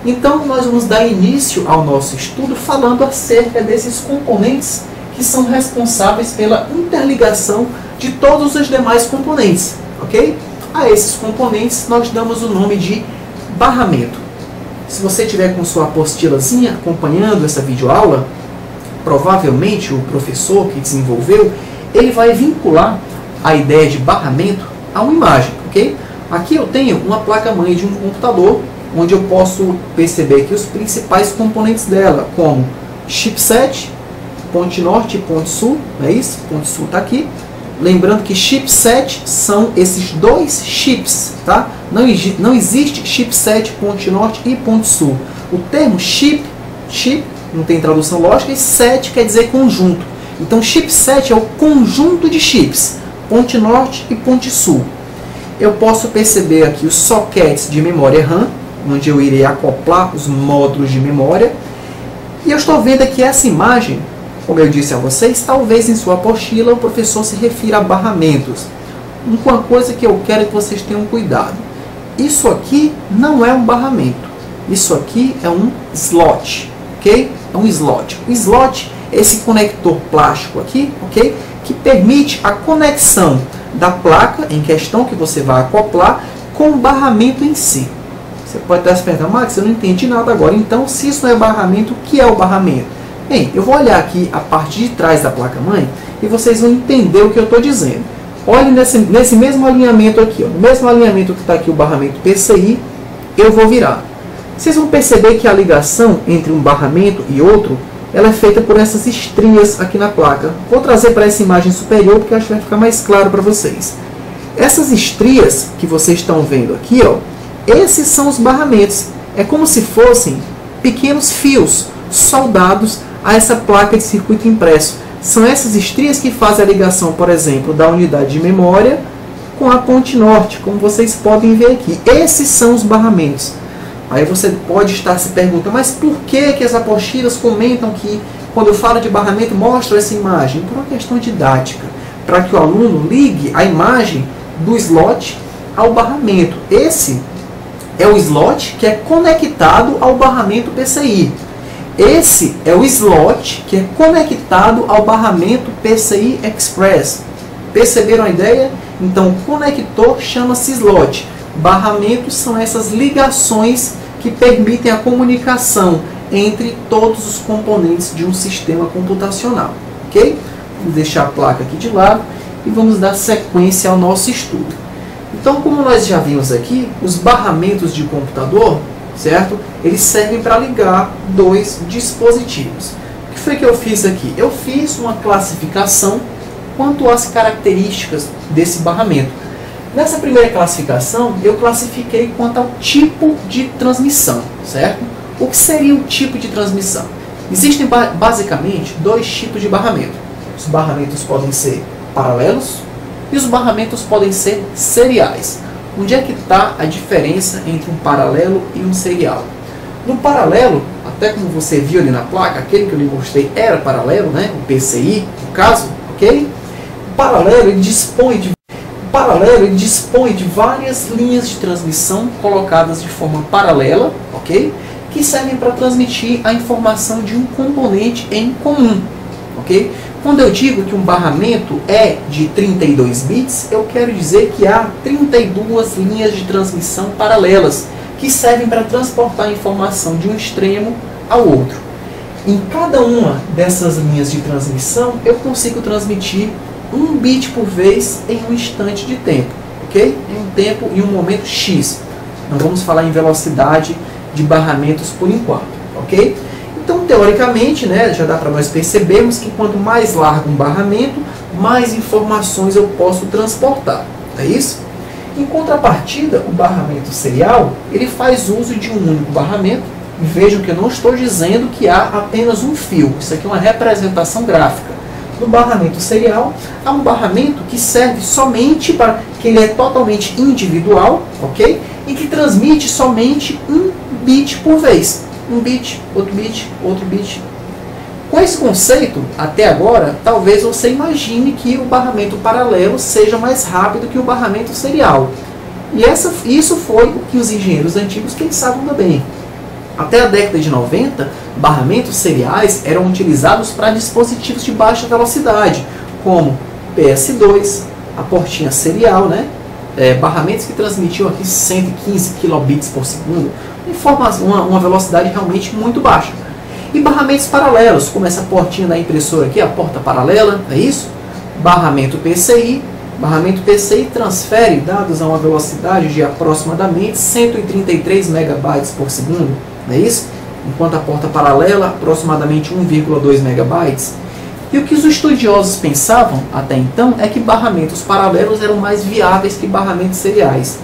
Então, nós vamos dar início ao nosso estudo falando acerca desses componentes que são responsáveis pela interligação de todos os demais componentes, ok? A esses componentes nós damos o nome de barramento. Se você tiver com sua apostilazinha acompanhando essa videoaula, provavelmente o professor que desenvolveu, ele vai vincular a ideia de barramento a uma imagem, ok? Aqui eu tenho uma placa-mãe de um computador, onde eu posso perceber aqui os principais componentes dela, como chipset, ponte norte e ponte sul, não é isso? Ponte sul está aqui. Lembrando que chipset são esses dois chips, tá? Não existe chipset, ponte norte e ponte sul. O termo chip não tem tradução lógica, e set quer dizer conjunto. Então chipset é o conjunto de chips, ponte norte e ponte sul. Eu posso perceber aqui os sockets de memória RAM, onde eu irei acoplar os módulos de memória. E eu estou vendo aqui essa imagem, como eu disse a vocês, talvez em sua apostila o professor se refira a barramentos. Uma coisa que eu quero que vocês tenham cuidado. Isso aqui não é um barramento. Isso aqui é um slot, ok? É um slot. O slot é esse conector plástico aqui, ok? Que permite a conexão da placa em questão que você vai acoplar com o barramento em si. Você pode estar se perguntando, Max, eu não entendi nada agora. Então, se isso não é barramento, o que é o barramento? Bem, eu vou olhar aqui a parte de trás da placa-mãe e vocês vão entender o que eu estou dizendo. Olhem nesse mesmo alinhamento aqui, ó, no mesmo alinhamento que está aqui o barramento PCI, eu vou virar. Vocês vão perceber que a ligação entre um barramento e outro, ela é feita por essas estrias aqui na placa. Vou trazer para essa imagem superior, porque acho que vai ficar mais claro para vocês. Essas estrias que vocês estão vendo aqui, ó, esses são os barramentos. É como se fossem pequenos fios soldados a essa placa de circuito impresso. São essas estrias que fazem a ligação, por exemplo, da unidade de memória com a ponte norte, como vocês podem ver aqui. Esses são os barramentos. Aí você pode estar se perguntando, mas por que as apostilas comentam que, quando eu falo de barramento, mostram essa imagem? Por uma questão didática, para que o aluno ligue a imagem do slot ao barramento. Esse é o slot que é conectado ao barramento PCI. Esse é o slot que é conectado ao barramento PCI Express. Perceberam a ideia? Então, o conector chama-se slot. Barramentos são essas ligações que permitem a comunicação entre todos os componentes de um sistema computacional. Ok? Vamos deixar a placa aqui de lado e vamos dar sequência ao nosso estudo. Então, como nós já vimos aqui, os barramentos de computador, certo? Eles servem para ligar dois dispositivos. O que foi que eu fiz aqui? Eu fiz uma classificação quanto às características desse barramento. Nessa primeira classificação, eu classifiquei quanto ao tipo de transmissão, certo? O que seria o tipo de transmissão? Existem basicamente dois tipos de barramento. Os barramentos podem ser paralelos e os barramentos podem ser seriais. Onde é que está a diferença entre um paralelo e um serial? No paralelo, até como você viu ali na placa, aquele que eu lhe mostrei era paralelo, né? O PCI, no caso, ok? O paralelo ele dispõe de várias linhas de transmissão colocadas de forma paralela, ok? Que servem para transmitir a informação de um componente em comum, ok? Quando eu digo que um barramento é de 32 bits, eu quero dizer que há 32 linhas de transmissão paralelas que servem para transportar a informação de um extremo ao outro. Em cada uma dessas linhas de transmissão, eu consigo transmitir 1 bit por vez em um instante de tempo, ok? Em um tempo e um momento X. Não vamos falar em velocidade de barramentos por enquanto, ok? Então, teoricamente, né, já dá para nós percebermos que quanto mais largo um barramento, mais informações eu posso transportar. É isso? Em contrapartida, o barramento serial, ele faz uso de um único barramento. E vejam que eu não estou dizendo que há apenas um fio. Isso aqui é uma representação gráfica. No barramento serial, há um barramento que serve somente para que ele é totalmente individual, ok? E que transmite somente 1 bit por vez. 1 bit, outro bit, outro bit. Com esse conceito, até agora, talvez você imagine que o barramento paralelo seja mais rápido que o barramento serial. E isso foi o que os engenheiros antigos pensavam também. Até a década de 90, barramentos seriais eram utilizados para dispositivos de baixa velocidade, como PS2, a portinha serial, né? Barramentos que transmitiam aqui 115 kilobits por segundo, uma velocidade realmente muito baixa. E barramentos paralelos, como essa portinha da impressora aqui, a porta paralela, é isso? Barramento PCI. Barramento PCI transfere dados a uma velocidade de aproximadamente 133 megabytes por segundo, não é isso? Enquanto a porta paralela, aproximadamente 1,2 megabytes. E o que os estudiosos pensavam até então é que barramentos paralelos eram mais viáveis que barramentos seriais.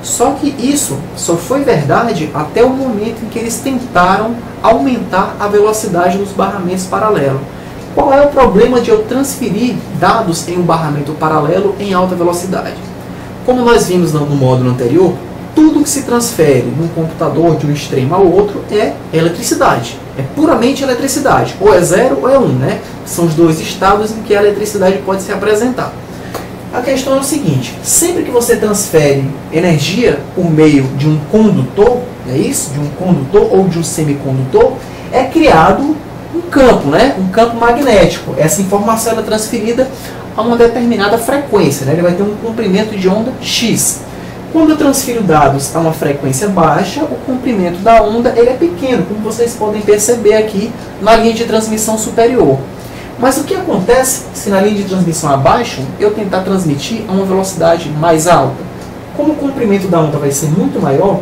Só que isso só foi verdade até o momento em que eles tentaram aumentar a velocidade dos barramentos paralelos. Qual é o problema de eu transferir dados em um barramento paralelo em alta velocidade? Como nós vimos no módulo anterior, tudo que se transfere num computador de um extremo ao outro é eletricidade. É puramente eletricidade. Ou é 0 ou é 1, né? São os dois estados em que a eletricidade pode se apresentar. A questão é o seguinte: sempre que você transfere energia por meio de um condutor, é isso? De um condutor ou de um semicondutor, é criado um campo, né? Um campo magnético. Essa informação é transferida a uma determinada frequência, né? Ele vai ter um comprimento de onda X. Quando eu transfiro dados a uma frequência baixa, o comprimento da onda ele é pequeno, como vocês podem perceber aqui na linha de transmissão superior. Mas o que acontece se na linha de transmissão abaixo eu tentar transmitir a uma velocidade mais alta? Como o comprimento da onda vai ser muito maior,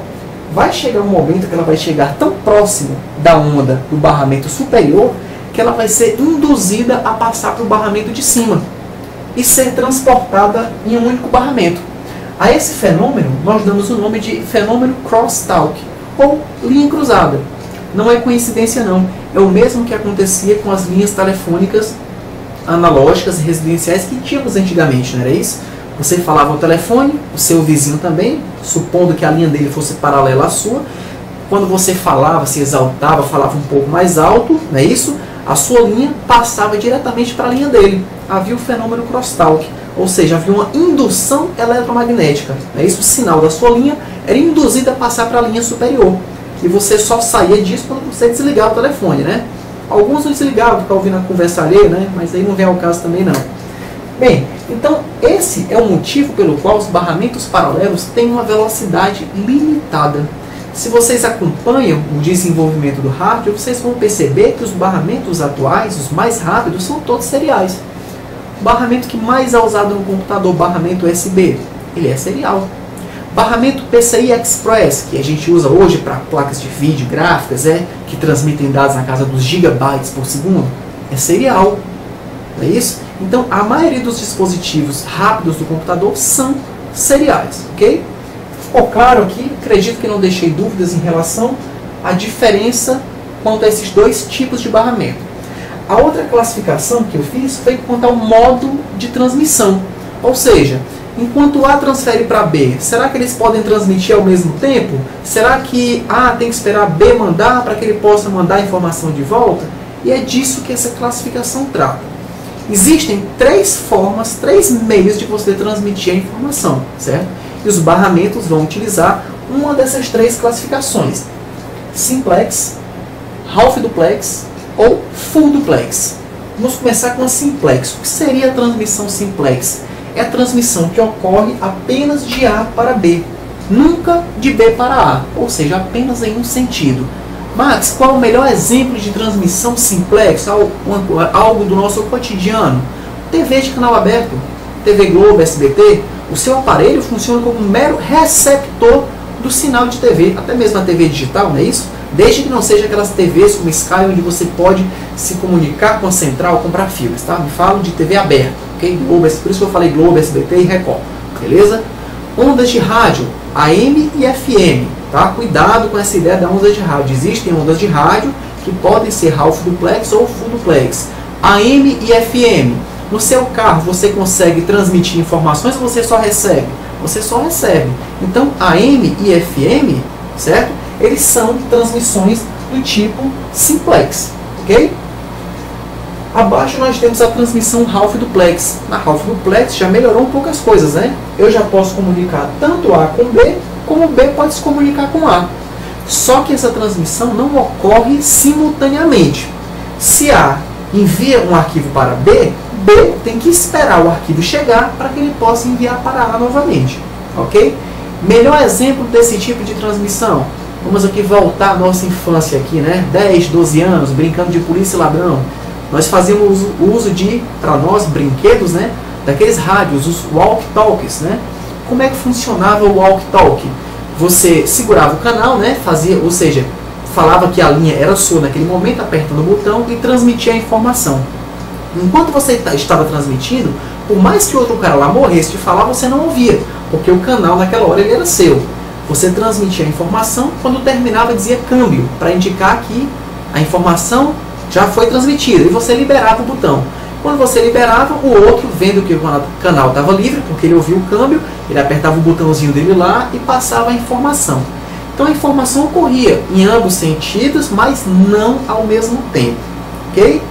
vai chegar um momento que ela vai chegar tão próximo da onda do barramento superior que ela vai ser induzida a passar para o barramento de cima e ser transportada em um único barramento. A esse fenômeno nós damos o nome de fenômeno crosstalk, ou linha cruzada. Não é coincidência não, é o mesmo que acontecia com as linhas telefônicas analógicas e residenciais que tínhamos antigamente, não era isso? Você falava ao telefone, o seu vizinho também, supondo que a linha dele fosse paralela à sua. Quando você falava, se exaltava, falava um pouco mais alto, não é isso? A sua linha passava diretamente para a linha dele. Havia o fenômeno crosstalk, ou seja, havia uma indução eletromagnética. É isso, o sinal da sua linha era induzido a passar para a linha superior. E você só saía disso quando você desligava o telefone, né? Alguns não desligavam, ficavam ouvindo a conversa alheia, né? Mas aí não vem ao caso também não. Bem, então esse é o motivo pelo qual os barramentos paralelos têm uma velocidade limitada. Se vocês acompanham o desenvolvimento do hardware, vocês vão perceber que os barramentos atuais, os mais rápidos, são todos seriais. O barramento que mais é usado no computador, barramento USB, ele é serial. Barramento PCI Express, que a gente usa hoje para placas de vídeo, gráficas, que transmitem dados na casa dos gigabytes por segundo, é serial. Não é isso? Então, a maioria dos dispositivos rápidos do computador são seriais, ok? Ficou claro aqui? Acredito que não deixei dúvidas em relação à diferença quanto a esses dois tipos de barramento. A outra classificação que eu fiz foi quanto ao modo de transmissão. Ou seja, enquanto A transfere para B, será que eles podem transmitir ao mesmo tempo? Será que A tem que esperar B mandar para que ele possa mandar a informação de volta? E é disso que essa classificação trata. Existem três formas, três meios de você transmitir a informação, certo? E os barramentos vão utilizar uma dessas três classificações: simplex, half duplex ou full duplex. Vamos começar com a simplex. O que seria a transmissão simplex? É a transmissão que ocorre apenas de A para B, nunca de B para A, ou seja, apenas em um sentido. Max, qual é o melhor exemplo de transmissão simplex, algo do nosso cotidiano? TV de canal aberto, TV Globo, SBT. O seu aparelho funciona como um mero receptor do sinal de TV, até mesmo a TV digital, não é isso? Desde que não seja aquelas TVs como Sky, onde você pode se comunicar com a central, comprar filmes, tá? Me falo de TV aberta, ok? Globo, por isso que eu falei Globo, SBT e Record, beleza? Ondas de rádio, AM e FM, tá? Cuidado com essa ideia da onda de rádio. Existem ondas de rádio que podem ser half duplex ou full duplex. AM e FM. No seu carro você consegue transmitir informações ou você só recebe? Você só recebe. Então AM e FM, certo? Eles são transmissões do tipo simplex, ok? Abaixo nós temos a transmissão half duplex. Na half duplex já melhorou um pouco as coisas, né? Eu já posso comunicar tanto A com B, como B pode se comunicar com A. Só que essa transmissão não ocorre simultaneamente. Se A envia um arquivo para B, B tem que esperar o arquivo chegar para que ele possa enviar para A novamente. Ok? Melhor exemplo desse tipo de transmissão. Vamos aqui voltar à nossa infância aqui, né? 10, 12 anos, brincando de polícia e ladrão. Nós fazíamos uso de, para nós, brinquedos, né? Daqueles rádios, os walkie-talkies, né? Como é que funcionava o walkie-talkie? Você segurava o canal, né? Fazia, ou seja, falava que a linha era sua naquele momento, apertando o botão e transmitia a informação. Enquanto você estava transmitindo, por mais que outro cara lá morresse de falar, você não ouvia, porque o canal naquela hora ele era seu. Você transmitia a informação, quando terminava dizia câmbio, para indicar que a informação já foi transmitida, e você liberava o botão. Quando você liberava, o outro, vendo que o canal estava livre, porque ele ouviu o câmbio, ele apertava o botãozinho dele lá e passava a informação. Então a informação ocorria em ambos sentidos, mas não ao mesmo tempo. Ok?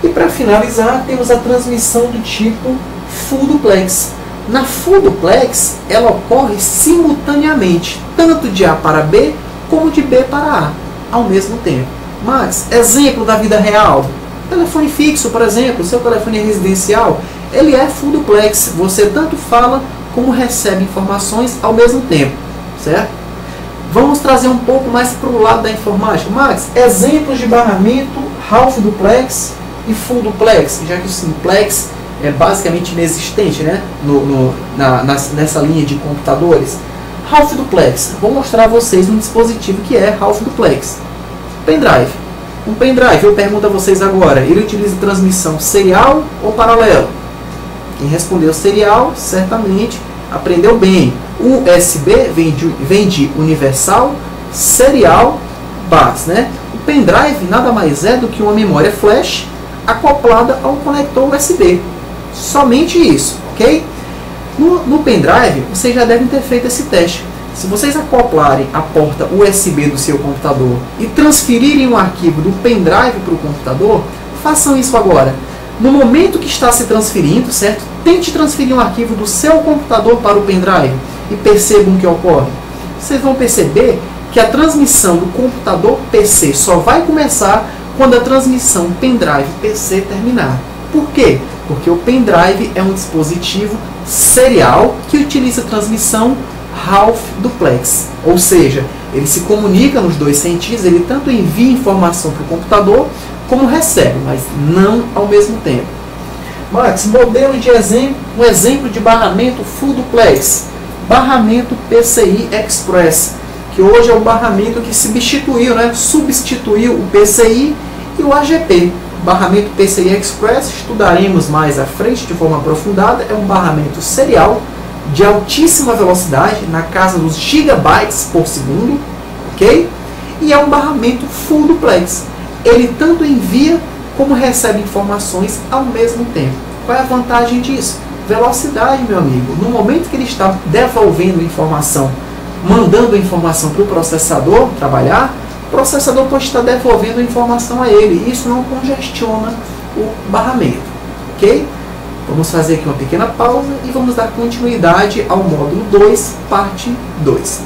E para finalizar, temos a transmissão do tipo full duplex. Na full duplex, ela ocorre simultaneamente, tanto de A para B, como de B para A, ao mesmo tempo. Mas, exemplo da vida real, telefone fixo, por exemplo, seu telefone residencial, ele é full duplex. Você tanto fala como recebe informações ao mesmo tempo, certo? Vamos trazer um pouco mais para o lado da informática. Max, exemplos de barramento half duplex e full duplex, já que o simplex é basicamente inexistente, né? Nessa linha de computadores. Half duplex, vou mostrar a vocês um dispositivo que é half duplex. Pendrive. Um pendrive, eu pergunto a vocês agora, ele utiliza transmissão serial ou paralelo? Quem respondeu serial, certamente aprendeu bem. USB vem de universal, serial, bus, né? O pendrive nada mais é do que uma memória flash acoplada ao conector USB. Somente isso, ok? No pendrive, vocês já devem ter feito esse teste. Se vocês acoplarem a porta USB do seu computador e transferirem um arquivo do pendrive para o computador, façam isso agora. No momento que está se transferindo, certo? Tente transferir um arquivo do seu computador para o pendrive e percebam o que ocorre. Vocês vão perceber que a transmissão do computador PC só vai começar quando a transmissão pendrive PC terminar. Por quê? Porque o pendrive é um dispositivo serial que utiliza transmissão half duplex, ou seja, ele se comunica nos dois sentidos, ele tanto envia informação para o computador como recebe, mas não ao mesmo tempo. Max, modelo de exemplo, um exemplo de barramento full duplex, barramento PCI Express, que hoje é o barramento que substituiu, né, substituiu o PCI e o AGP. Barramento PCI Express, estudaremos mais à frente de forma aprofundada, é um barramento serial de altíssima velocidade, na casa dos gigabytes por segundo, ok? E é um barramento full duplex. Ele tanto envia como recebe informações ao mesmo tempo. Qual é a vantagem disso? Velocidade, meu amigo. No momento que ele está devolvendo informação, mandando a informação para o processador trabalhar, o processador pode estar devolvendo a informação a ele. Isso não congestiona o barramento, ok? Vamos fazer aqui uma pequena pausa e vamos dar continuidade ao módulo 2, parte 2.